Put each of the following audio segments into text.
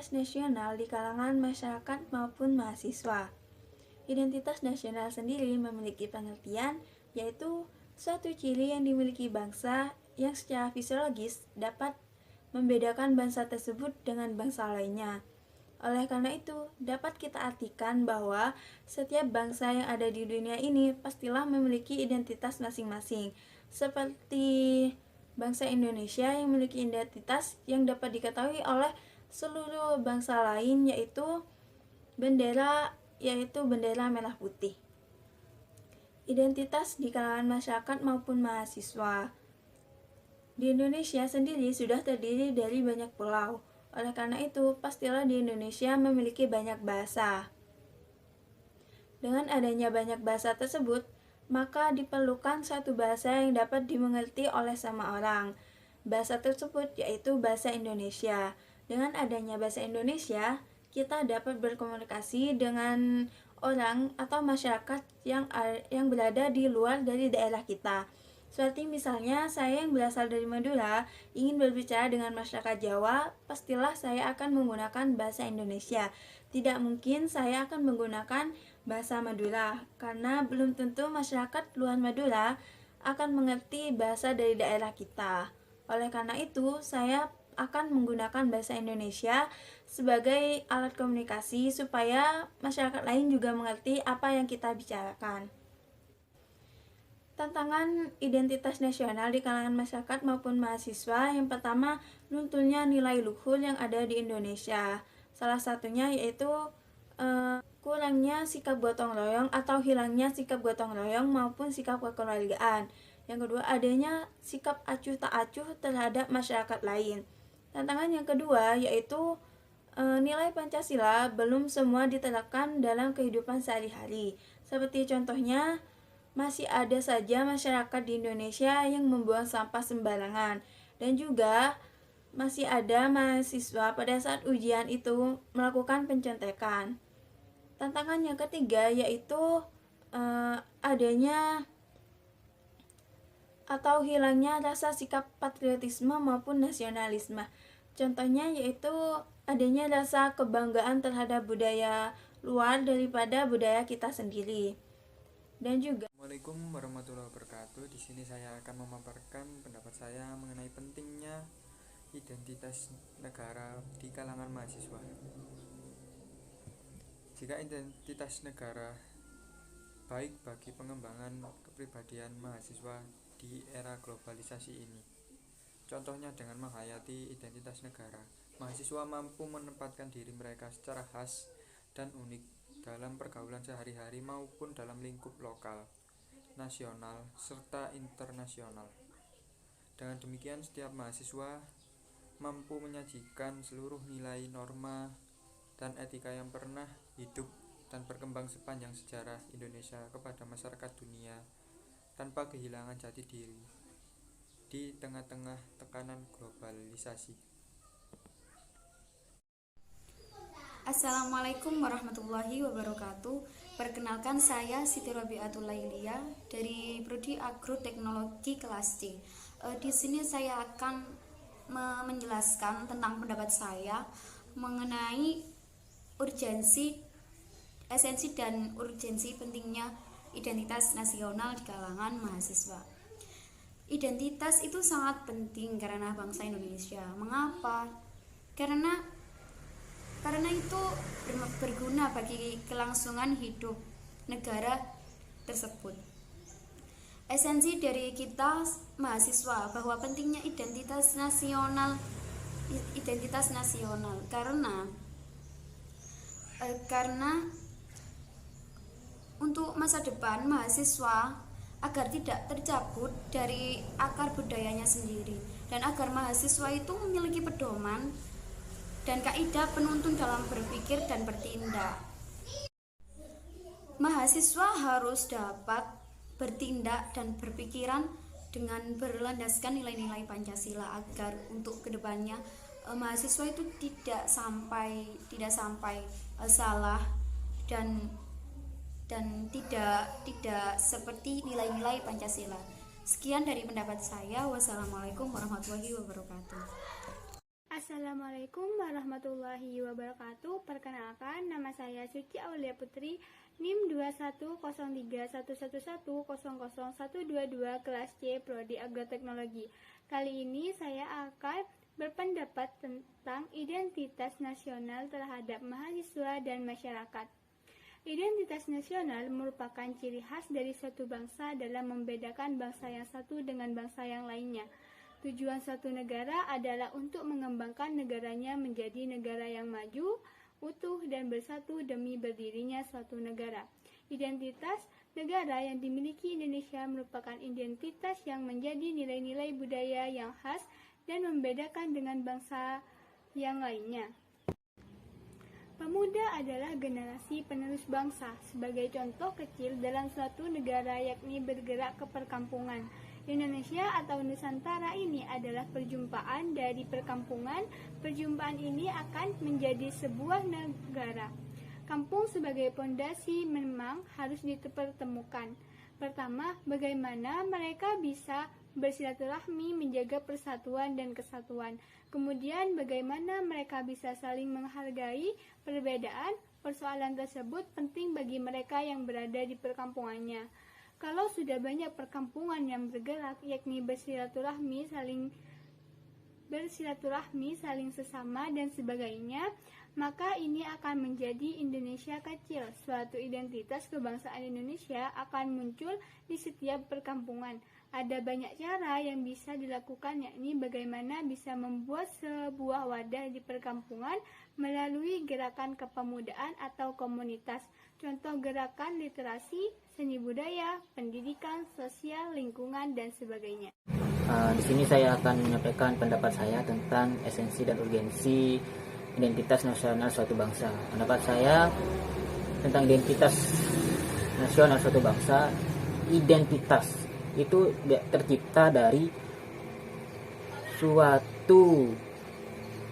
identitas nasional di kalangan masyarakat maupun mahasiswa. Identitas nasional sendiri memiliki pengertian, yaitu suatu ciri yang dimiliki bangsa yang secara fisiologis dapat membedakan bangsa tersebut dengan bangsa lainnya. Oleh karena itu, dapat kita artikan bahwa setiap bangsa yang ada di dunia ini pastilah memiliki identitas masing-masing. Seperti bangsa Indonesia yang memiliki identitas yang dapat diketahui oleh seluruh bangsa lain, yaitu bendera merah putih. Identitas di kalangan masyarakat maupun mahasiswa. Di Indonesia sendiri sudah terdiri dari banyak pulau. Oleh karena itu, pastilah di Indonesia memiliki banyak bahasa. Dengan adanya banyak bahasa tersebut, maka diperlukan satu bahasa yang dapat dimengerti oleh semua orang. Bahasa tersebut yaitu bahasa Indonesia. Dengan adanya bahasa Indonesia, kita dapat berkomunikasi dengan orang atau masyarakat yang berada di luar dari daerah kita. Seperti misalnya saya yang berasal dari Madura ingin berbicara dengan masyarakat Jawa, pastilah saya akan menggunakan bahasa Indonesia. Tidak mungkin saya akan menggunakan bahasa Madura, karena belum tentu masyarakat luar Madura akan mengerti bahasa dari daerah kita. Oleh karena itu, saya akan menggunakan bahasa Indonesia sebagai alat komunikasi supaya masyarakat lain juga mengerti apa yang kita bicarakan. Tantangan identitas nasional di kalangan masyarakat maupun mahasiswa, yang pertama, runtuhnya nilai luhur yang ada di Indonesia. Salah satunya yaitu kurangnya sikap gotong royong atau hilangnya sikap gotong royong maupun sikap kekeluargaan. Yang kedua, adanya sikap acuh tak acuh terhadap masyarakat lain. Tantangan yang kedua yaitu nilai Pancasila belum semua diterapkan dalam kehidupan sehari-hari. Seperti contohnya, masih ada saja masyarakat di Indonesia yang membuang sampah sembarangan, dan juga masih ada mahasiswa pada saat ujian itu melakukan pencontekan. Tantangan yang ketiga yaitu adanya atau hilangnya rasa sikap patriotisme maupun nasionalisme. Contohnya yaitu adanya rasa kebanggaan terhadap budaya luar daripada budaya kita sendiri. Dan juga Assalamualaikum warahmatullahi wabarakatuh. Di sini saya akan memaparkan pendapat saya mengenai pentingnya identitas negara di kalangan mahasiswa. Jika identitas negara baik bagi pengembangan kepribadian mahasiswa di era globalisasi ini. Contohnya dengan menghayati identitas negara, mahasiswa mampu menempatkan diri mereka secara khas dan unik dalam pergaulan sehari-hari maupun dalam lingkup lokal, nasional, serta internasional. Dengan demikian, setiap mahasiswa mampu menyajikan seluruh nilai, norma, dan etika yang pernah hidup dan berkembang sepanjang sejarah Indonesia kepada masyarakat dunia tanpa kehilangan jati diri di tengah-tengah tekanan globalisasi. Assalamualaikum warahmatullahi wabarakatuh. Perkenalkan, saya Siti Robiatul Lailia dari Prodi Agroteknologi kelas C. Di sini saya akan menjelaskan tentang pendapat saya mengenai esensi dan urgensi pentingnya identitas nasional di kalangan mahasiswa. Identitas itu sangat penting karena bangsa Indonesia. Mengapa? Karena itu berguna bagi kelangsungan hidup negara tersebut. Esensi dari kita mahasiswa bahwa pentingnya identitas nasional karena untuk masa depan mahasiswa agar tidak tercabut dari akar budayanya sendiri, dan agar mahasiswa itu memiliki pedoman dan kaidah penuntun dalam berpikir dan bertindak. Mahasiswa harus dapat bertindak dan berpikiran dengan berlandaskan nilai-nilai Pancasila agar untuk kedepannya mahasiswa itu tidak sampai salah dan tidak seperti nilai-nilai Pancasila. Sekian dari pendapat saya. Wassalamualaikum warahmatullahi wabarakatuh. Assalamualaikum warahmatullahi wabarakatuh. Perkenalkan, nama saya Suci Aulia Putri, NIM 2103111000122 kelas C Prodi Agroteknologi. Kali ini saya akan berpendapat tentang identitas nasional terhadap mahasiswa dan masyarakat. Identitas nasional merupakan ciri khas dari suatu bangsa dalam membedakan bangsa yang satu dengan bangsa yang lainnya. Tujuan suatu negara adalah untuk mengembangkan negaranya menjadi negara yang maju, utuh, dan bersatu demi berdirinya suatu negara. Identitas negara yang dimiliki Indonesia merupakan identitas yang menjadi nilai-nilai budaya yang khas dan membedakan dengan bangsa yang lainnya. Pemuda adalah generasi penerus bangsa. Sebagai contoh kecil dalam suatu negara yakni bergerak ke perkampungan. Indonesia atau Nusantara ini adalah perjumpaan dari perkampungan. Perjumpaan ini akan menjadi sebuah negara. Kampung sebagai pondasi memang harus dipertemukan. Pertama, bagaimana mereka bisa bersilaturahmi menjaga persatuan dan kesatuan. Kemudian, bagaimana mereka bisa saling menghargai perbedaan. Persoalan tersebut penting bagi mereka yang berada di perkampungannya. Kalau sudah banyak perkampungan yang bergerak, yakni bersilaturahmi, saling sesama dan sebagainya, maka ini akan menjadi Indonesia kecil. Suatu identitas kebangsaan Indonesia akan muncul di setiap perkampungan. Ada banyak cara yang bisa dilakukan, yakni bagaimana bisa membuat sebuah wadah di perkampungan melalui gerakan kepemudaan atau komunitas. Contoh gerakan literasi, seni budaya, pendidikan, sosial, lingkungan, dan sebagainya. Di sini saya akan menyampaikan pendapat saya tentang esensi dan urgensi identitas nasional suatu bangsa. Pendapat saya tentang identitas nasional suatu bangsa, identitas itu tercipta dari suatu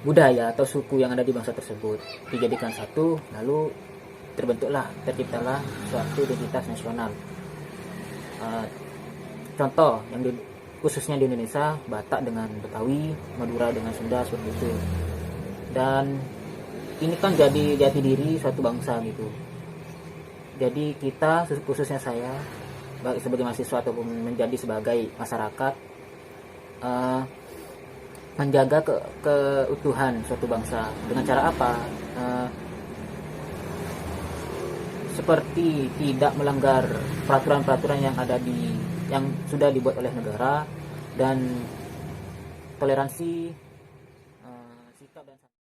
budaya atau suku yang ada di bangsa tersebut, dijadikan satu, lalu terciptalah suatu identitas nasional. Contoh yang khususnya di Indonesia, Batak dengan Betawi, Madura dengan Sunda, seperti itu. Dan ini kan jadi jati diri suatu bangsa gitu. Jadi kita, khususnya saya sebagai mahasiswa ataupun menjadi sebagai masyarakat, menjaga keutuhan suatu bangsa dengan cara apa? Seperti tidak melanggar peraturan-peraturan yang sudah dibuat oleh negara, dan toleransi sikap dan